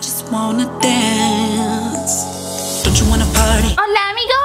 just wanna dance. Don't you wanna party? Hola amigos!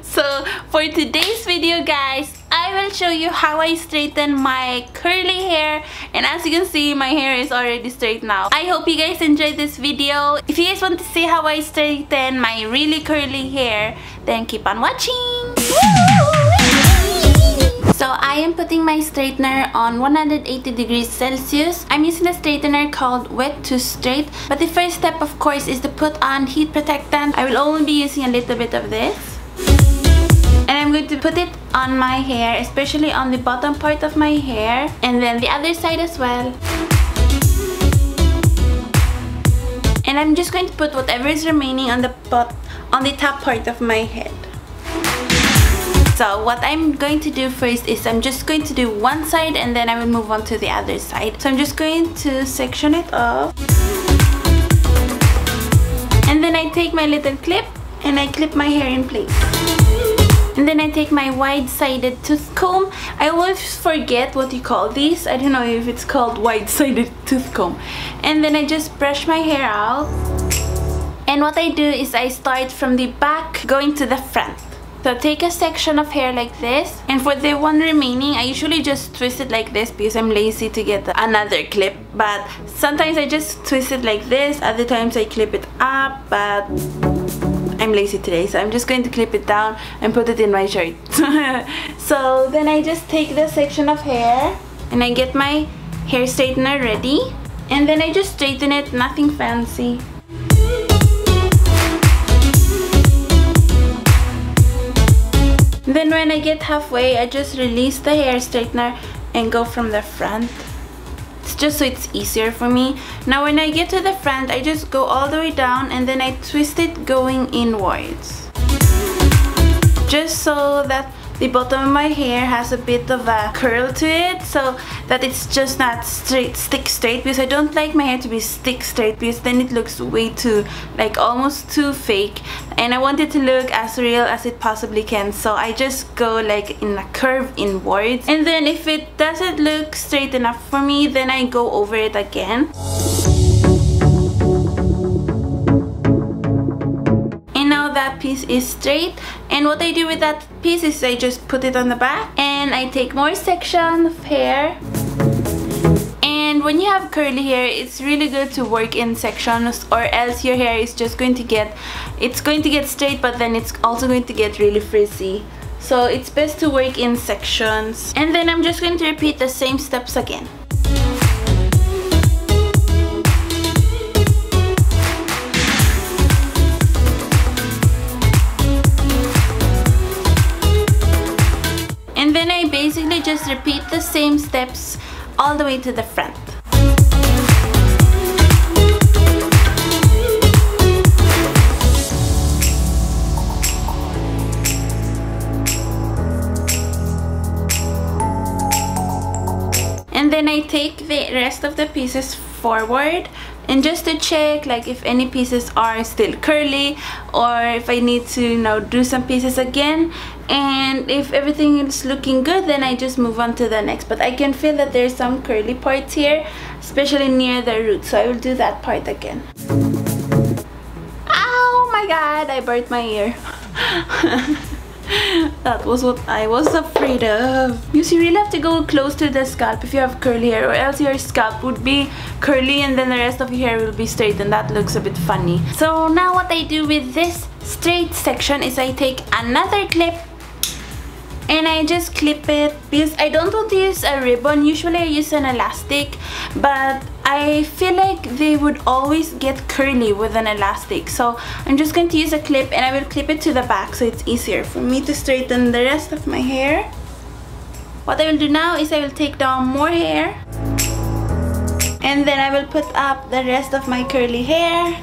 So for today's video guys, I will show you how I straighten my curly hair, and as you can see my hair is already straight now. I hope you guys enjoyed this video. If you guys want to see how I straighten my really curly hair, then keep on watching. So I am putting my straightener on 180 degrees Celsius. I'm using a straightener called Wet to Straight. But the first step of course is to put on heat protectant. I will only be using a little bit of this. And I'm going to put it on my hair, especially on the bottom part of my hair. And then the other side as well. And I'm just going to put whatever is remaining on the top part of my head. So what I'm going to do first is I'm just going to do one side and then I will move on to the other side. So I'm just going to section it off. And then I take my little clip and I clip my hair in place. And then I take my wide-sided tooth comb. I always forget what you call these. I don't know if it's called wide-sided tooth comb. And then I just brush my hair out. And what I do is I start from the back going to the front. So take a section of hair like this, and for the one remaining I usually just twist it like this because I'm lazy to get another clip. But sometimes I just twist it like this, other times I clip it up, but I'm lazy today, so I'm just going to clip it down and put it in my shirt. So then I just take the section of hair and I get my hair straightener ready, and then I just straighten it, nothing fancy. Then when I get halfway, I just release the hair straightener and go from the front. It's just so it's easier for me. Now when I get to the front, I just go all the way down and then I twist it going inwards. Just so that the bottom of my hair has a bit of a curl to it, so that it's just not stick straight, because I don't like my hair to be stick straight because then it looks way too, like almost too fake, and I want it to look as real as it possibly can. So I just go like in a curve inwards, and then if it doesn't look straight enough for me, then I go over it again. That piece is straight, and what I do with that piece is I just put it on the back and I take more section of hair. And when you have curly hair, it's really good to work in sections, or else your hair is just going to get straight, but then it's also going to get really frizzy. So it's best to work in sections. And then I'm just going to repeat the same steps again. And then I basically just repeat the same steps all the way to the front. And then I take the rest of the pieces forward, and just to check like if any pieces are still curly, or if I need to do some pieces again. And if everything is looking good, then I just move on to the next. But I can feel that there's some curly parts here, especially near the root, so I will do that part again. Oh my god, I burnt my ear. That was what I was afraid of. You really have to go close to the scalp if you have curly hair, or else your scalp would be curly and then the rest of your hair will be straight, and that looks a bit funny. So now what I do with this straight section is I take another clip and I just clip it, because I don't want to use a ribbon. Usually I use an elastic, but I feel like they would always get curly with an elastic. So I'm just going to use a clip and I will clip it to the back so it's easier for me to straighten the rest of my hair. What I will do now is I will take down more hair, and then I will put up the rest of my curly hair.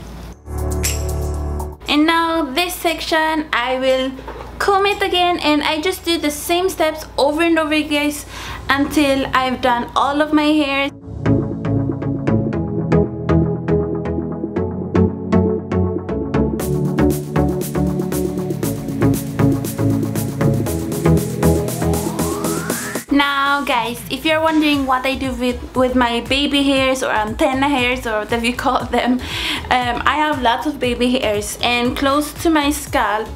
And now this section I will comb it again, and I just do the same steps over and over guys until I've done all of my hair. Now guys, guys, if you're wondering what I do with my baby hairs or antenna hairs or whatever you call them, I have lots of baby hairs, and close to my scalp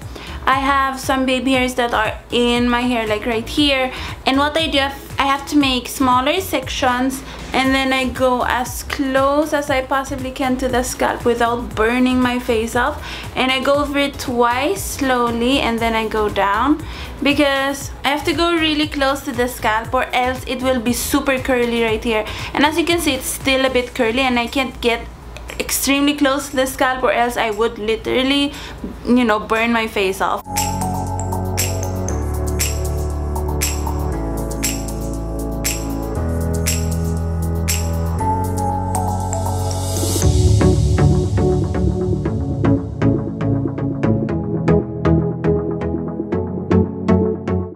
I have some baby hairs that are in my hair, like right here. And what I do, I have to make smaller sections, and then I go as close as I possibly can to the scalp without burning my face off, and I go over it twice slowly, and then I go down, because I have to go really close to the scalp or else it will be super curly right here. And as you can see, it's still a bit curly, and I can't get extremely close to the scalp or else I would literally, you know, burn my face off.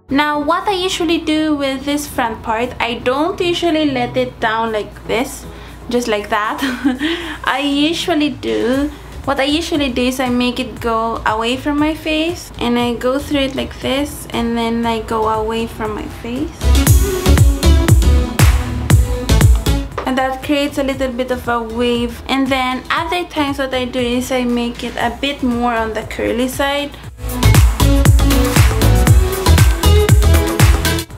Now what I usually do with this front part, I don't usually let it down like this, just like that. What I usually do is I make it go away from my face, and I go through it like this, and then I go away from my face, and that creates a little bit of a wave. And then other times what I do is I make it a bit more on the curly side.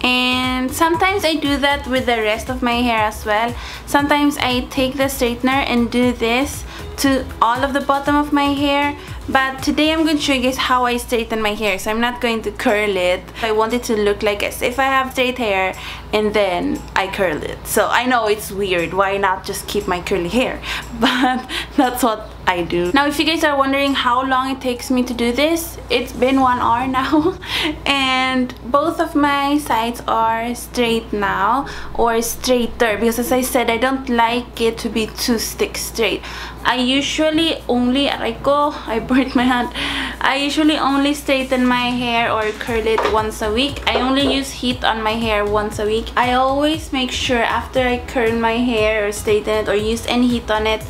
And sometimes I do that with the rest of my hair as well. Sometimes I take the straightener and do this to all of the bottom of my hair. But today I'm going to show you guys how I straighten my hair. So I'm not going to curl it. I want it to look like as if I have straight hair and then I curl it. So I know it's weird. Why not just keep my curly hair? But that's what I do. Now if you guys are wondering how long it takes me to do this, it's been 1 hour now. And both of my sides are straight now, or straighter, because as I said, I don't like it to be too stick straight. I usually only, I burnt my hand. I usually only straighten my hair or curl it once a week. I only use heat on my hair once a week. I always make sure after I curl my hair or straighten it or use any heat on it,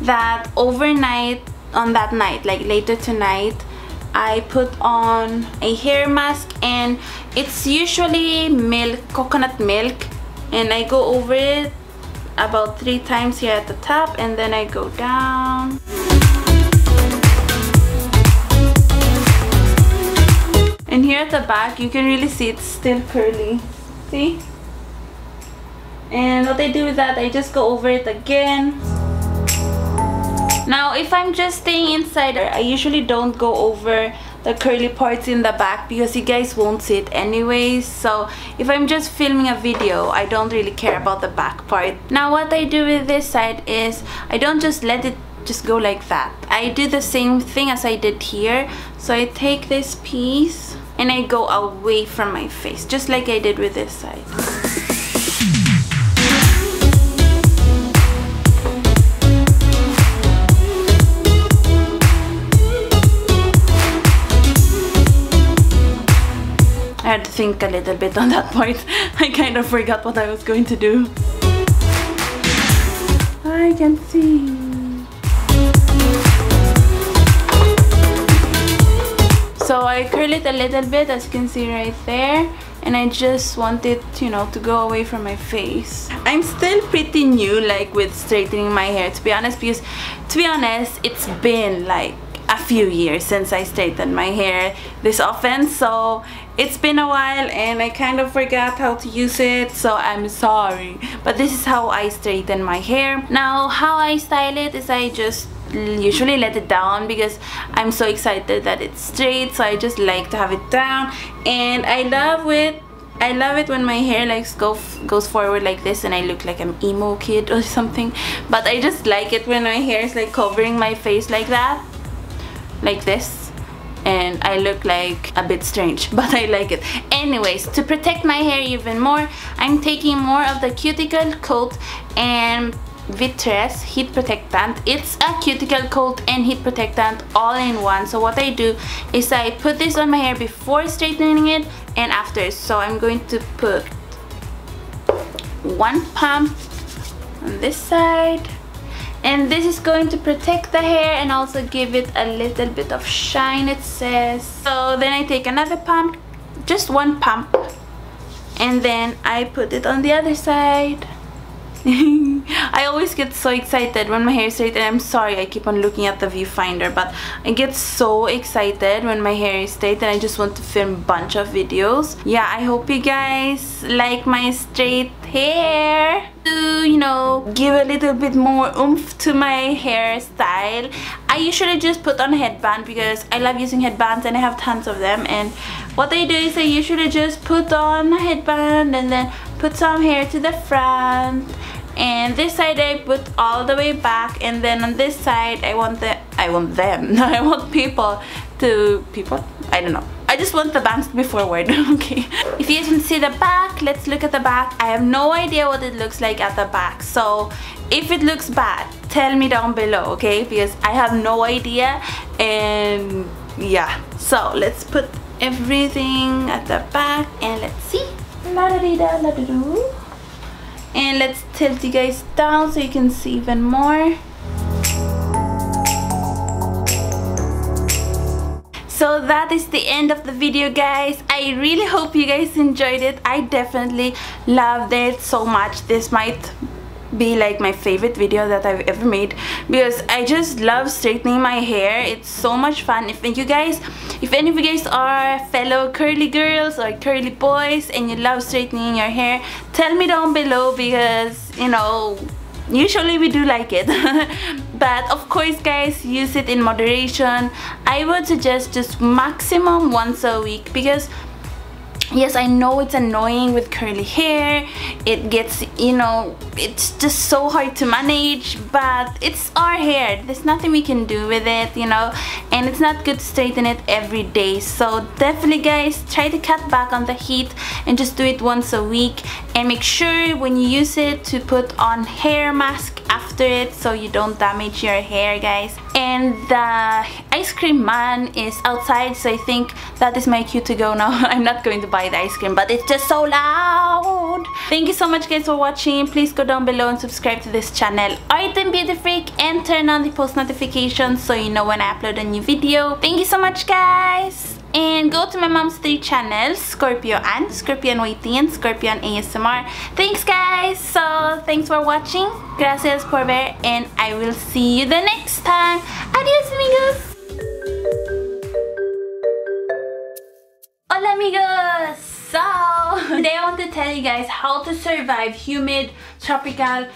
that overnight, on that night, like later tonight, I put on a hair mask, and it's usually milk, coconut milk, and I go over it about 3 times here at the top, and then I go down. And here at the back, you can really see it's still curly. See? And what I do with that, I just go over it again. Now if I'm just staying inside, I usually don't go over the curly parts in the back because you guys won't see it anyways. So if I'm just filming a video, I don't really care about the back part. Now what I do with this side is I don't just let it just go like that. I do the same thing as I did here. So I take this piece and I go away from my face, just like I did with this side. I had to think a little bit on that part. I kind of forgot what I was going to do. I can see. So I curl it a little bit, as you can see right there. And I just want it, you know, to go away from my face. I'm still pretty new, like, with straightening my hair, to be honest, because, to be honest, it's been like a few years since I straightened my hair this often, so it's been a while and I kind of forgot how to use it, so I'm sorry. But this is how I straighten my hair. Now how I style it is I just usually let it down because I'm so excited that it's straight, so I just like to have it down. And I love it when my hair like goes forward like this and I look like an emo kid or something. But I just like it when my hair is like covering my face like that, like this, and I look like a bit strange, but I like it. Anyways, to protect my hair even more, I'm taking more of the cuticle coat and Vitres heat protectant. It's a cuticle coat and heat protectant all in one. So what I do is I put this on my hair before straightening it and after. So I'm going to put 1 pump on this side, and this is going to protect the hair and also give it a little bit of shine, it says. So then I take another pump, just 1 pump, and then I put it on the other side. I always get so excited when my hair is straight, and I'm sorry I keep on looking at the viewfinder, but I get so excited when my hair is straight and I just want to film a bunch of videos. Yeah, I hope you guys like my straight hair. To, you know, give a little bit more oomph to my hairstyle, I usually just put on a headband because I love using headbands and I have tons of them. And what I do is I usually just put on a headband and then put some hair to the front, and this side I put all the way back, and then on this side I want people, I don't know, I just want the bangs to be forward. Okay, if you guys want to see the back, let's look at the back. I have no idea what it looks like at the back, so if it looks bad, tell me down below, okay, because I have no idea. And yeah, so let's put everything at the back and let's see. And let's tilt you guys down so you can see even more. So that is the end of the video, guys. I really hope you guys enjoyed it. I definitely loved it so much. This might be like my favorite video that I've ever made because I just love straightening my hair. It's so much fun. If any of you guys are fellow curly girls or curly boys and you love straightening your hair, tell me down below, because you know, usually we do like it. But of course guys, use it in moderation. I would suggest just maximum once a week, because yes, I know it's annoying with curly hair. It gets, you know, it's just so hard to manage, but it's our hair. There's nothing we can do with it, you know, and it's not good to straighten it every day. So definitely guys, try to cut back on the heat and just do it once a week, and make sure when you use it to put on hair mask after it so you don't damage your hair, guys. And the ice cream man is outside, so I think that is my cue to go now. I'm not going to buy the ice cream, but it's just so loud. Thank you so much guys for watching. Please go down below and subscribe to this channel, Art and Beauty Freak, and turn on the post notifications so you know when I upload a new video. Thank you so much guys. And go to my mom's 3 channels, Scorpio and Waiting, and Scorpio and ASMR. Thanks guys. So thanks for watching. Gracias por ver, and I will see you the next time. Adios amigos. Hola amigos. So today I want to tell you guys how to survive humid, tropical,